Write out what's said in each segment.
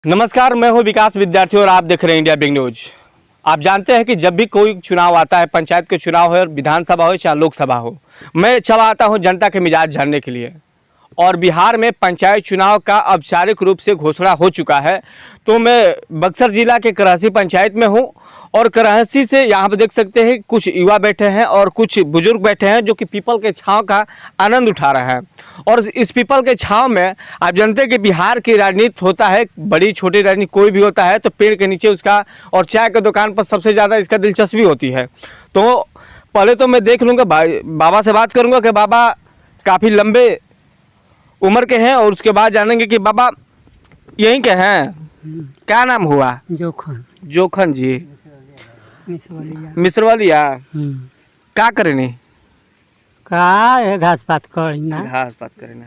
नमस्कार, मैं हूं विकास विद्यार्थी और आप देख रहे हैं इंडिया बिग न्यूज। आप जानते हैं कि जब भी कोई चुनाव आता है, पंचायत के चुनाव हो, विधानसभा हो या लोकसभा हो, मैं चला आता हूं जनता के मिजाज जानने के लिए। और बिहार में पंचायत चुनाव का औपचारिक रूप से घोषणा हो चुका है। तो मैं बक्सर जिला के करासी पंचायत में हूं और करासी से यहाँ पर देख सकते हैं कुछ युवा बैठे हैं और कुछ बुजुर्ग बैठे हैं जो कि पीपल के छांव का आनंद उठा रहे हैं। और इस पीपल के छांव में आप जानते हैं कि बिहार की राजनीति होता है, बड़ी छोटी राजनीति कोई भी होता है तो पेड़ के नीचे उसका और चाय की दुकान पर सबसे ज़्यादा इसका दिलचस्पी होती है। तो पहले तो मैं देख लूँगा, बाबा से बात करूँगा कि बाबा काफ़ी लंबे उम्र के हैं और उसके बाद जानेंगे कि बाबा यहीं के हैं। क्या नाम हुआ? जोखन जोखन जी मिश्रवालिया। क्या करें? का घास पात करना, घास पात करें।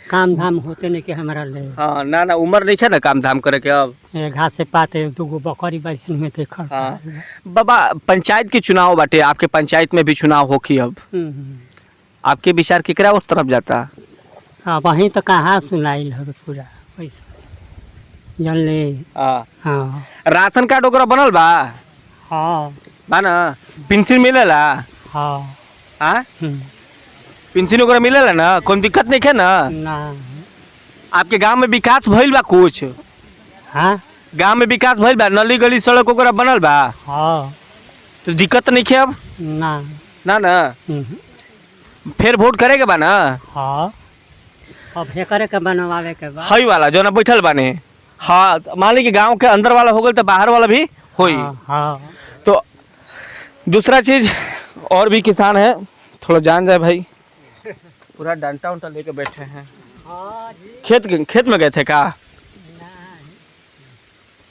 काम धाम होते नहीं कि हमारा ले। हाँ ना उम्र नहीं है ना काम धाम करे के। अब घास से पाते दूगो बकरी बैसन में देख। हाँ बाबा, पंचायत के चुनाव बाटे, आपके पंचायत में भी चुनाव होखी। अब आपके विचार केकरा उस तरफ जाता? हाँ वहीं तो कहाँ सुनाइल है पूरा पैसा जन ले। हाँ राशन कार्ड वगैरह बनल बा? हाँ बा ना? पेंशन मिलेला? हाँ हाँ पेंशन वगैरह मिलेला ना? कोई दिक्कत नहीं है ना? ना। आपके गांव में विकास भइल बा कुछ? हाँ गांव में विकास भइल बा? नली गली सड़क वगैरह बनल बा? हाँ तो दिक्कत नहीं है अब? ना ना फिर वोट करेगा बा ना? हाँ अब हे करे के बनवावे के बाद हई वाला जो ना बैठल बाने। हाँ मान ली कि गांव के अंदर वाला हो गया तो बाहर वाला भी होई। हाँ तो दूसरा चीज और भी किसान है, थोड़ा जान जाए भाई। पूरा डंटा उंटा लेके बैठे हैं। खेत में गए थे का?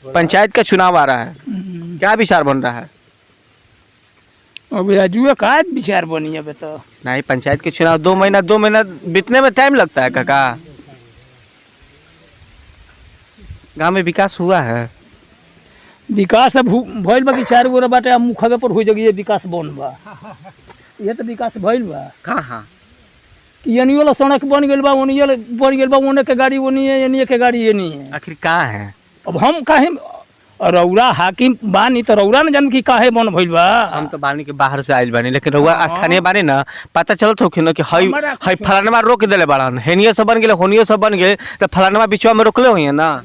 पंचायत का चुनाव आ रहा है, क्या विचार बन रहा है? अभी राजू का विचार बनी है तो नहीं, पंचायत के चुनाव 2 महीना बीतने में टाइम लगता है काका। गांव में विकास हुआ है? विकास अब भइल बा कि 4 गो बाटे अब मुखबे पर हो जगी ये विकास बन बा। ये तो विकास भइल बा। कहाँ? कि यनी वाला सड़क बन गेल बा, ओनी बन गेल बा, ओने के गाड़ी ओनी है, यनी के गाड़ी येनी है। आखिर कहाँ है? अब हम काहे रौरा हाकिम बानी तो रौरा न जान की काहे बन भइल बा। हम तो बानी के बाहर से आइल बानी, लेकिन रउआ स्थानीय बानी ना, पता चलत हो कि हई फलानमा रोक देले बाड़न, हेनियो सब बन गेले, होनियो सब बन गए, तो फलानमा बिचवा में रोकले होइए ना?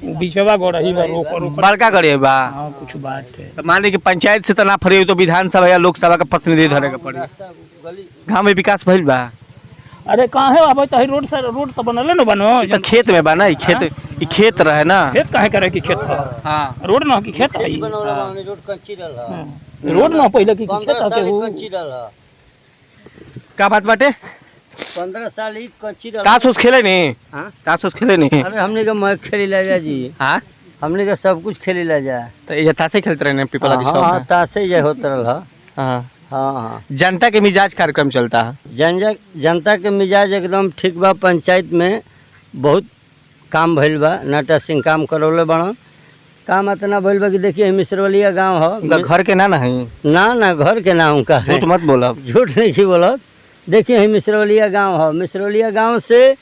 बिचवा गड़ही बा रोक बड़का गड़े बा। हां कुछ बात है। तो मान ली कि पंचायत से तो ना फरे तो विधानसभा या लोकसभा का प्रतिनिधि धरे के पड़ी। गांव में विकास भइल बा? अरे काहे अब तो रोड तो बनले न बनो। तो खेत में बना, खेत रहे ना। खेत काहे करे कि खेत है? हाँ रोड ना की खेत है। रोड कच्ची रहल, रोड ना पहले की खेत है कच्ची रहल। का बात बाटे? 15 साल ही कच्ची रहल। ताश खेले नहीं? हाँ ताश खेले नहीं? अरे हमने का मैं खेली ला जा जी। हाँ हमने का सब कुछ खेली ला जा। तो ये ताशे खेलते रहे पीपल की शॉप हाँ में? तासे ये होत रहल। हाँ हाँ जनता के मिजाज कार्यक्रम चलता है। जनता के मिजाज एकदम ठीक बा। पंचायत में बहुत काम भइल बा, नाटा सिंह काम करौले बड़न। काम इतना भइल बा कि देखिए मिश्रवलिया गांव है। घर के ना है ना घर के ना उनका है। झूठ मत बोला। झूठ नहीं बोलत। देखिए मिश्रवलिया गांव है। मिश्रवलिया गांव से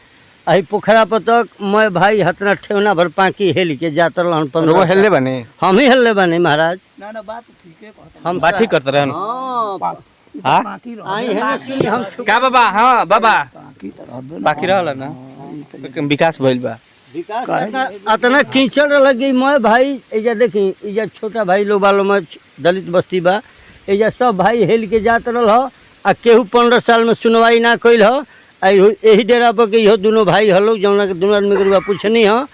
अही पोखरा पर तक मैं भाई हतना ठेवना भर पाकी हेल के जात रहन। 15 हेलले बने? हम ही हेलले बने महाराज। ना बात ठीक है हम बात ठीक करते रहन। हाँ बाकी आई है ना सुनी हम क्या बाबा? हाँ बाबा बाकी तो रहबे बाकी रहल ना, विकास भइल बा। विकास अतना कीचड़ लगी। मैं भाई एजा देखी, एजा छोटा भाई लोग वालों में दलित बस्ती बा, एजा सब भाई हेल के जात रहल ह। आ केहू 15 साल में सुनवाई ना कइल ह। यही डेरा पर के इहो दोनों भाई हलो जौना के दोनों आदमी के पूछनी ह।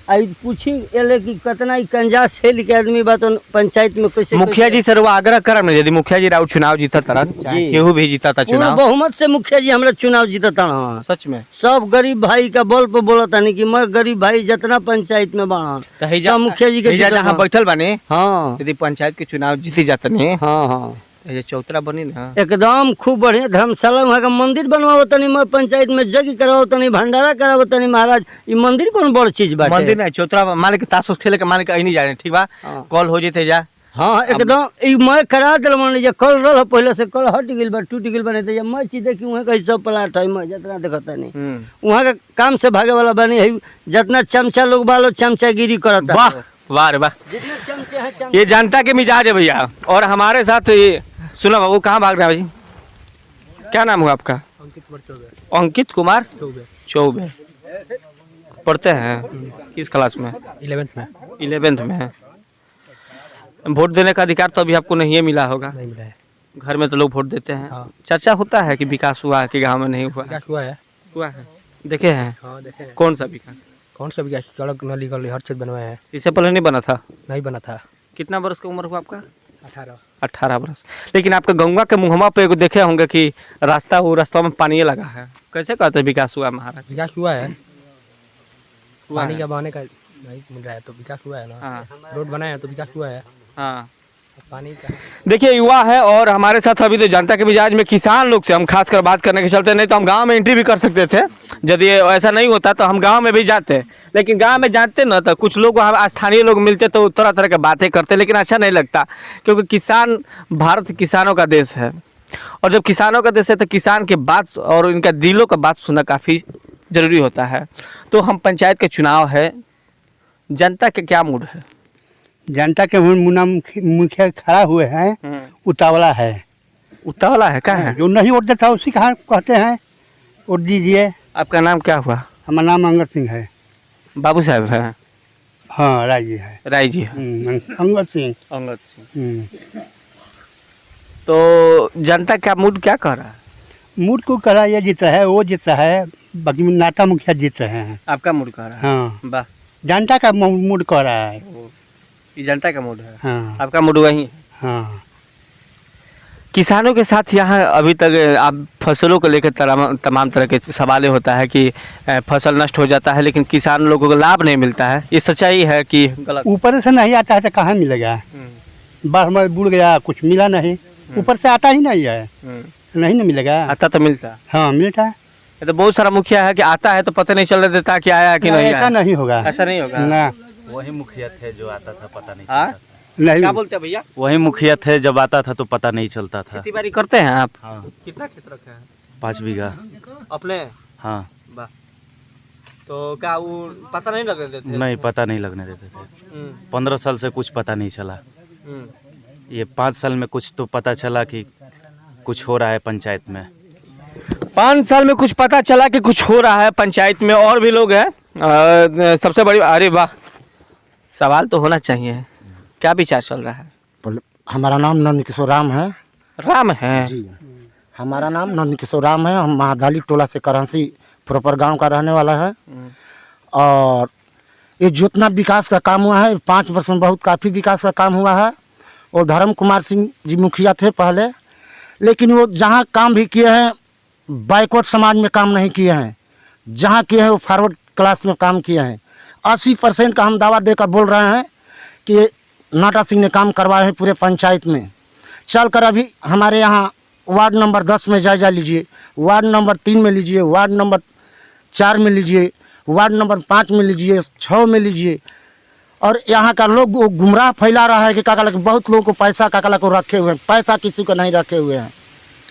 आई पूछी एले कि कितना ही कंजास हेल के आदमी बा तो पंचायत में कैसे। मुखिया जी सर वो आग्रह करम ना, यदि मुखिया जी राउ चुनाव जीता तरन, केहू भी जीता था चुनाव, बहुमत से मुखिया जी हमरा चुनाव जीतता ना। सच में सब गरीब भाई का बल पर बोलता नहीं कि मैं गरीब भाई जितना पंचायत में बाणन सब मुखिया जी के जहाँ बैठल बाने। हाँ यदि पंचायत के चुनाव जीती जातनी, हाँ हाँ चौतरा बनी ना एकदम खूब बढ़िया धर्मशाला वहाँ का मंदिर बनवाओ तनी। मैं पंचायत में जग कराओ तनी, भंडारा कराओ तनी। महाराज ये मंदिर कौन बड़ चीज बाटे? मंदिर नहीं, चौतरा मान के ताश खेले के मान के नहीं जाने, ठीक बा? कॉल हो जेते जा हाँ एकदम ई मैं करा दिल मान जे कल रह पहले से कल हट गेल बा टूट गेल बने तो मैं चीज देखी वहाँ का सब प्लाट है मैं जितना देखता नहीं वहाँ का काम से भागे वाला बने है जितना चमचा लोग बालो चमचागिरी करता वाह वाह रे वाह, जितने चमचे हैं चमचे ये जनता के मिजाज है भैया। और हमारे साथ ये सुनो बाबू, कहाँ भाग रहे हैं भाई? क्या नाम हुआ आपका? अंकित कुमार चौबे। पढ़ते हैं किस क्लास में? 11th में। वोट देने का अधिकार तो अभी आपको नहीं मिला होगा? नहीं मिला है। घर में तो लोग वोट देते हैं। हाँ। चर्चा होता है कि विकास हुआ है कि गांव में नहीं हुआ? विकास हुआ है। हुआ है, देखे हैं? हाँ देखे हैं। कौन सा विकास? कौन सा विकास? सड़क नाली गली हर चीज बनवाया है। इससे पहले नहीं बना था? नहीं बना था। कितना बरस का उम्र हुआ आपका? 18। 18 बरस। लेकिन आपका गंगा के मुहम्मा पे एगो देखे होंगे कि रास्ता, वो रास्ता में पानी लगा है। कैसे कहते हैं विकास हुआ महाराज? विकास हुआ है। हुआ पानी है। का बहाने का नहीं मिल रहा है तो विकास हुआ है ना। हाँ रोड बनाया है तो विकास हुआ है। हाँ। पानी का देखिए युवा है और हमारे साथ अभी तो जनता के मिजाज में किसान लोग से हम खासकर बात करने के चलते, नहीं तो हम गांव में एंट्री भी कर सकते थे। यदि ऐसा नहीं होता तो हम गांव में भी जाते, लेकिन गांव में जाते ना तो कुछ लोग वहाँ स्थानीय लोग मिलते तो तरह तरह की बातें करते, लेकिन अच्छा नहीं लगता क्योंकि किसान, भारत किसानों का देश है। और जब किसानों का देश है तो किसान के बात और इनका दिलों का बात सुनना काफ़ी ज़रूरी होता है। तो हम पंचायत के चुनाव है, जनता के क्या मूड है? जनता के मुखिया खड़ा हुए हैं, उतावला है। उतावला है क्या है? जो नहीं वोट देता उसी कहा कहते हैं वोट दीजिए। आपका नाम क्या हुआ? हमारा नाम अंगद सिंह है। बाबू साहब है? हाँ राय जी है। राय जी है। अंगद सिंह। अंगद सिंह। तो जनता का मूड क्या कह रहा है? मूड को करा ये जीत रहा है, वो जीत रहा है, बाकी नाटा मुखिया जीत रहे हैं। आपका मूड कह रहा है? हाँ वाह, जनता का मूड कह रहा है। ये जनता का मूड है। हाँ आपका मूड वही है। हाँ। किसानों के साथ यहाँ अभी तक आप फसलों को लेकर तमाम तरह के सवाल होता है कि फसल नष्ट हो जाता है लेकिन किसान लोगों को लाभ नहीं मिलता है। ये सच्चाई है कि गलत? ऊपर से नहीं आता है तो कहाँ मिलेगा? बाढ़ में बुड़ गया, कुछ मिला नहीं। ऊपर से आता ही नहीं है, नहीं ना मिलेगा। आता तो मिलता? हाँ मिलता है। ये तो बहुत सारा मुखिया है कि आता है तो पता नहीं चल देता कि आया कि नहीं ऐसा आया। नहीं होगा। ऐसा नहीं होगा ना। वही मुखिया थे जो आता था पता नहीं हाँ? चलता नहीं। क्या बोलते हैं भैया? वही मुखिया थे जब आता था तो पता नहीं चलता था। खेती बाड़ी करते हैं आप? हाँ कितना खेत रखे हैं? 5 बीघा। अपने? हाँ वाह। तो क्या वो पता नहीं लगने देते? नहीं पता नहीं लगने देते थे। 15 साल से कुछ पता नहीं चला। ये 5 साल में कुछ तो पता चला कि कुछ हो रहा है पंचायत में। 5 साल में कुछ पता चला कि कुछ हो रहा है पंचायत में। और भी लोग हैं। सबसे बड़ी, अरे वाह, सवाल तो होना चाहिए, क्या विचार चल रहा है? हमारा नाम नंदकिशोर राम है। राम है जी, हमारा नाम नंदकिशोर राम है। हम महादाली टोला से करांसी प्रॉपर गांव का रहने वाला है। और ये जितना विकास का काम हुआ है 5 वर्ष में बहुत काफ़ी विकास का काम हुआ है। और धर्म कुमार सिंह जी मुखिया थे पहले, लेकिन वो जहाँ काम भी किए हैं बैकवर्ड समाज में काम नहीं किए हैं, जहाँ किए हैं वो फॉरवर्ड क्लास में काम किए हैं। 80% का हम दावा देकर बोल रहे हैं कि नाटा सिंह ने काम करवाए हैं पूरे पंचायत में। चलकर अभी हमारे यहाँ वार्ड नंबर 10 में जायजा लीजिए, वार्ड नंबर 3 में लीजिए, वार्ड नंबर 4 में लीजिए, वार्ड नंबर 5 में लीजिए, 6 में लीजिए। और यहाँ का लोग वो गुमराह फैला रहा है कि काकाला के बहुत लोगों को पैसा काकाला को रखे हुए हैं, पैसा किसी को नहीं रखे हुए हैं।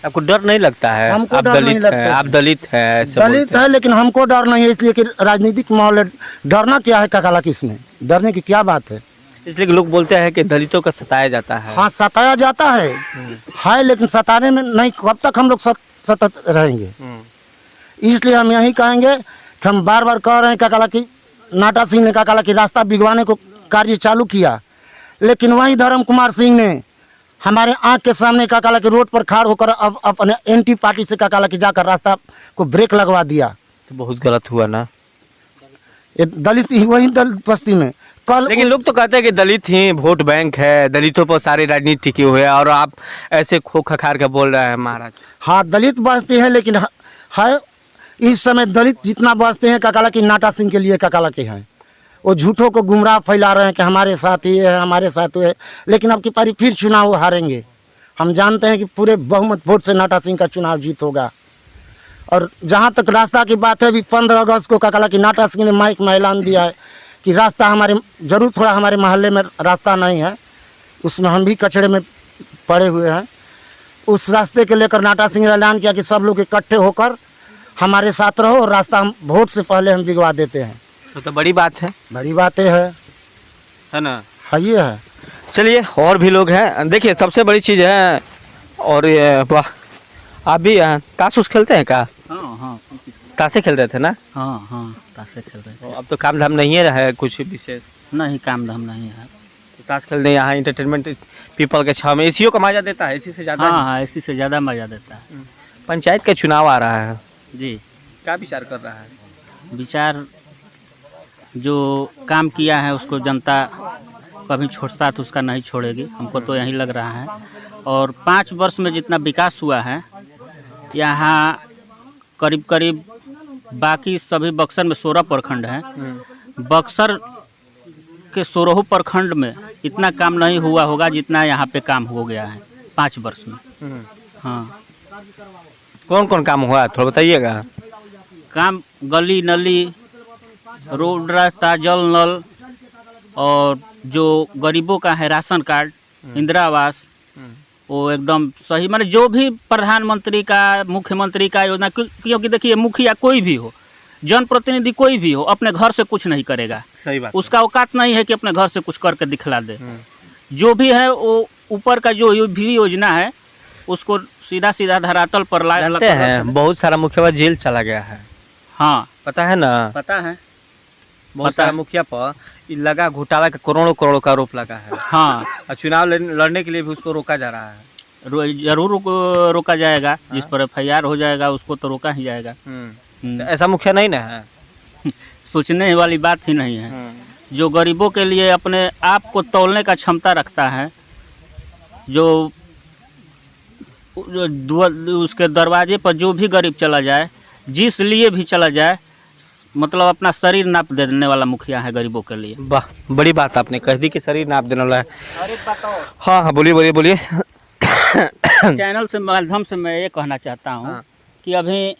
आपको डर नहीं लगता है? हमको आप डर नहीं दलित लगता हैं, है। आप दलित हैं, ऐसे दलित बोलते हैं। है लेकिन हमको डर नहीं है, इसलिए कि राजनीतिक माहौल है। डरना क्या है काकाला की, इसमें डरने की क्या बात है? इसलिए लोग बोलते हैं कि दलितों का सताया जाता है। हाँ सताया जाता है लेकिन सताने में नहीं, कब तक हम लोग सतत रहेंगे। इसलिए हम यही कहेंगे कि हम बार बार कह रहे हैं काकाला की नाटा सिंह ने काकाला की रास्ता बिगवाने को कार्य चालू किया, लेकिन वही धर्म कुमार सिंह ने हमारे आंख के सामने काकाला के रोड पर खड़ा होकर अब अपने एंटी पार्टी से काकाला की जाकर रास्ता को ब्रेक लगवा दिया। तो बहुत गलत हुआ ना। ये दलित ही वही दलित बस्ती में कल। लेकिन लोग तो कहते हैं कि दलित ही वोट बैंक है, दलितों पर सारी राजनीति टिकी हुई है, और आप ऐसे खो खखार के बोल रहे हैं महाराज। हाँ दलित बस्ती है, लेकिन है इस समय दलित जितना बसते हैं काकाला की नाटा सिंह के लिए काकाला के हैं। वो झूठों को गुमराह फैला रहे हैं कि हमारे साथ ही है, हमारे साथ हुए, लेकिन अब की पारी फिर चुनाव हारेंगे। हम जानते हैं कि पूरे बहुमत वोट से नाटा सिंह का चुनाव जीत होगा। और जहाँ तक रास्ता की बात है, अभी 15 अगस्त को काकाला की नाटा सिंह ने माइक में ऐलान दिया है कि रास्ता हमारे जरूर थोड़ा हमारे मोहल्ले में रास्ता नहीं है, उसमें हम भी कचड़े में पड़े हुए हैं। उस रास्ते के लेकर नाटा सिंह ने ऐलान किया कि सब लोग इकट्ठे होकर हमारे साथ रहो और रास्ता हम वोट से पहले हम दिखवा देते हैं। तो बड़ी बात है बड़ी बातें है ना। है ये है। चलिए और भी लोग हैं, देखिए सबसे बड़ी चीज़ है। और ये वाह, आप भी ताश उस खेलते हैं क्या? हाँ हाँ ताशे खेल रहे थे ना? हाँ हाँ ताशे खेल रहे थे। अब तो काम धाम नहीं है कुछ विशेष? नहीं काम धाम नहीं है। तो ताश खेलने यहाँ इंटरटेनमेंट पीपल के छाव में एसीओ का मजा देता है, इसी से ज़्यादा? हाँ हाँ इसी से ज़्यादा मज़ा देता है। पंचायत का चुनाव आ रहा है जी। क्या विचार कर रहा है? विचार जो काम किया है उसको जनता कभी छोड़ता तो उसका नहीं छोड़ेगी, हमको तो यही लग रहा है। और 5 वर्ष में जितना विकास हुआ है यहाँ करीब करीब, बाकी सभी बक्सर में 16 प्रखंड हैं, बक्सर के 16 प्रखंड में इतना काम नहीं हुआ होगा जितना यहाँ पे काम हो गया है 5 वर्ष में। हाँ कौन कौन काम हुआ थोड़ा बताइएगा। काम गली नली, रोड, रास्ता, जल नल, और जो गरीबों का है राशन कार्ड, इंदिरा आवास, वो एकदम सही, माने जो भी प्रधानमंत्री का, मुख्यमंत्री का योजना, क्योंकि देखिए मुखिया कोई भी हो, जनप्रतिनिधि कोई भी हो, अपने घर से कुछ नहीं करेगा। सही बात। उसका औकात नहीं है कि अपने घर से कुछ करके दिखला दे। जो भी है वो ऊपर का जो भी योजना है उसको सीधा सीधा धरातल पर जानते हैं बहुत सारा मुखिया जेल चला गया है। हाँ पता है ना? पता है। बहुत पता सारा है। मुखिया पर लगा घोटाला का करोड़ों करोड़ों का आरोप लगा है। हाँ और चुनाव लड़ने के लिए भी उसको रोका जा रहा है। जरूर रोका जाएगा। जिस पर FIR हो जाएगा उसको तो रोका ही जाएगा। तो ऐसा मुखिया नहीं ना है? सोचने वाली बात ही नहीं है। जो गरीबों के लिए अपने आप को तौलने का क्षमता रखता है, जो उसके दरवाजे पर जो भी गरीब चला जाए, जिस लिए भी चला जाए, मतलब अपना शरीर नाप देने वाला मुखिया है गरीबों के लिए। वाह, बड़ी बात आपने कह दी कि शरीर नाप देने वाला है। हाँ हाँ बोलिए बोलिए बोलिए। चैनल से माध्यम से मैं ये कहना चाहता हूँ कि अभी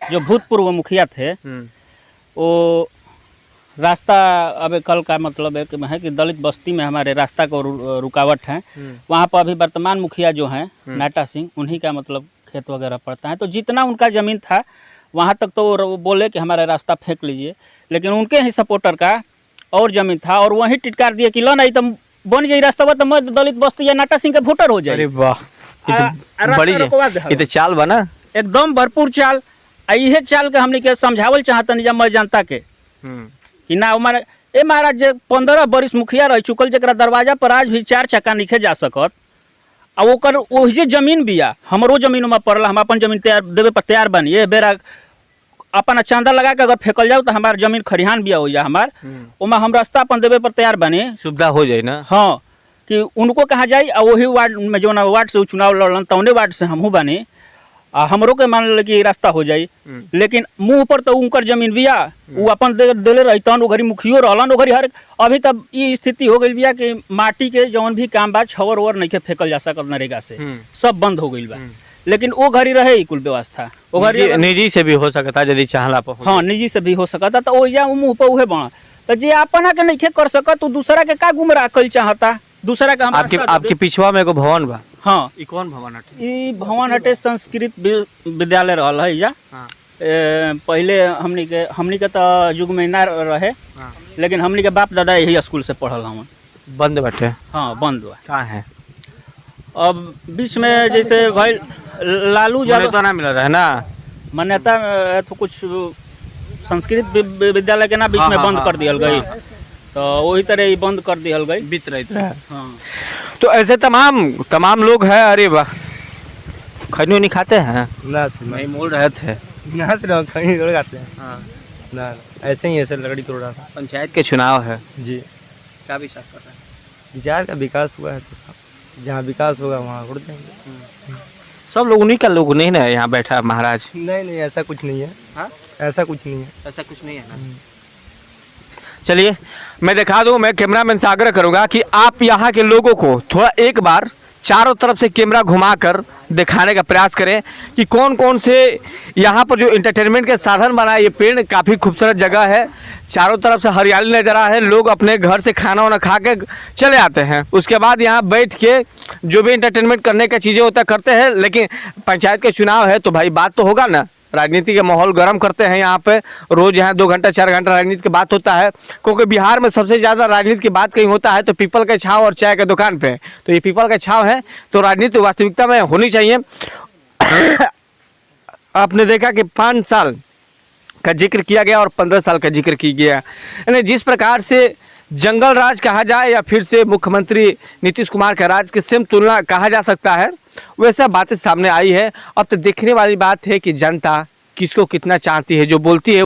जो भूतपूर्व मुखिया थे वो रास्ता, अब कल का मतलब है कि दलित बस्ती में हमारे रास्ता को रुकावट है। वहाँ पर अभी वर्तमान मुखिया जो हैं नाटा सिंह, उन्हीं का मतलब खेत वगैरह पड़ता है। तो जितना उनका ज़मीन था वहाँ तक तो वो बोले कि हमारा रास्ता फेंक लीजिए, लेकिन उनके ही सपोर्टर का और ज़मीन था और वहीं टिटकार दिए कि लो नहीं तो बन जाए रास्ता, तो मैं दलित बस्ती या नाटा सिंह का वोटर हो जाए। अरे वाह, बड़ी ये तो चाल बना, एकदम भरपूर चाल। यही चाल के हमने के समझावल चाहतनी जब मैं जनता के कि ना हमारे ए महाराज 15 बरिस मुखिया रह चुकल, जरा दरवाजा पर आज भी 4 चक्का नहीं जा सकत, आ ओकर ओहि जमीन बिया, हमरो जमीन में पड़ल, हम अपन जमीन तैयार देवे पर तैयार बनी। ये बेरा अपन चंदा लगा के अगर फेंकल जाओ तो हमार जमीन खरिहान बिया हो जा हमार, ओमा हम रास्ता अपन देवे पर तैयार बनी, सुविधा हो जाए ना। हाँ कि उनको कहाँ जाई, आ वही वार्ड में जो ना वार्ड से चुनाव लड़लन तौने वार्ड से हमहू बनी, आ हमरो के मान ले कि रास्ता हो जाई। लेकिन मुँह पर तो उनकर जमीन बिया, वो अपन देले रही तहन, वो घरी मुखियो रहलन, वो घरी हर अभी तब ये स्थिति हो गई बिया कि माटी के जौन भी काम बा छवर ववर नहीं के फेंकल जा सकल नरेगा से, सब बंद हो गई बा। लेकिन वो घरी रहे कुल व्यवस्था, वो घरी निजी से भी हो सकता यदि चाहला पर। हाँ निजी से भी हो सकता, तो ओइजा मुँह पर उहे बना। तो जे अपना के नहीं कर सकत तो दूसरा के का गुमराह कल चाहता, दूसरा का। आपके पिछवा में एगो भवन बा। हाँ ई कौन भवन हटे? ई भवन हटे संस्कृत विद्यालय रहल है जा। पहले हमनी के तो युग में ना रहे, लेकिन हमनी के बाप दादा यही स्कूल से पढ़ल हम। बंद बैठे? हाँ बंद बा। कहाँ है? अब बीच में जैसे भाई लालू यादव तो ना मिल रहा है ना मान्यता, तो कुछ संस्कृत विद्यालय के ना बीच में बंद कर दियल गई, तो वही तरह ही बंद कर दियल गई। बीत रही है। हाँ तो ऐसे तमाम लोग हैं। अरे वाह, खैनी नहीं खाते हैं? नहीं बोल रहे थे खैनी तोड़ खाते हैं ना, ऐसे ही ऐसे लकड़ी तोड़ रहा था। पंचायत के चुनाव है जी। क्या विचार कर रहे हैं? विचार का विकास हुआ है तो जहाँ विकास होगा वहाँ उड़ देंगे। सब लोग उन्हीं का लोग नहीं ना यहाँ बैठा महाराज? नहीं ऐसा कुछ नहीं है। हाँ? ऐसा कुछ नहीं है। ऐसा कुछ नहीं है ना। चलिए मैं दिखा दूं, मैं कैमरामैन से आग्रह करूंगा कि आप यहाँ के लोगों को थोड़ा एक बार चारों तरफ से कैमरा घुमाकर दिखाने का प्रयास करें कि कौन कौन से यहाँ पर जो इंटरटेनमेंट के साधन बना है। ये पेड़ काफ़ी खूबसूरत जगह है, चारों तरफ से हरियाली नजर आ रहा है। लोग अपने घर से खाना वाना खा के चले आते हैं, उसके बाद यहाँ बैठ के जो भी इंटरटेनमेंट करने का चीज़ें होता करते हैं। लेकिन पंचायत के चुनाव है तो भाई बात तो होगा ना, राजनीति का माहौल गर्म करते हैं यहाँ पे। रोज़ यहाँ 2 घंटा 4 घंटा राजनीति की बात होता है, क्योंकि बिहार में सबसे ज़्यादा राजनीति की बात कहीं होता है तो पीपल के छाव और चाय के दुकान पे। तो ये पीपल का छाव है, तो राजनीति वास्तविकता में होनी चाहिए। आपने देखा कि 5 साल का जिक्र किया गया और 15 साल का जिक्र किया गया, यानी जिस प्रकार से जंगल राज कहा जाए या फिर से मुख्यमंत्री नीतीश कुमार के राज की सेम तुलना कहा जा सकता है, वैसा बातें सामने आई है। अब तो देखने वाली बात है कि जनता किसको कितना चाहती है। जो बोलती है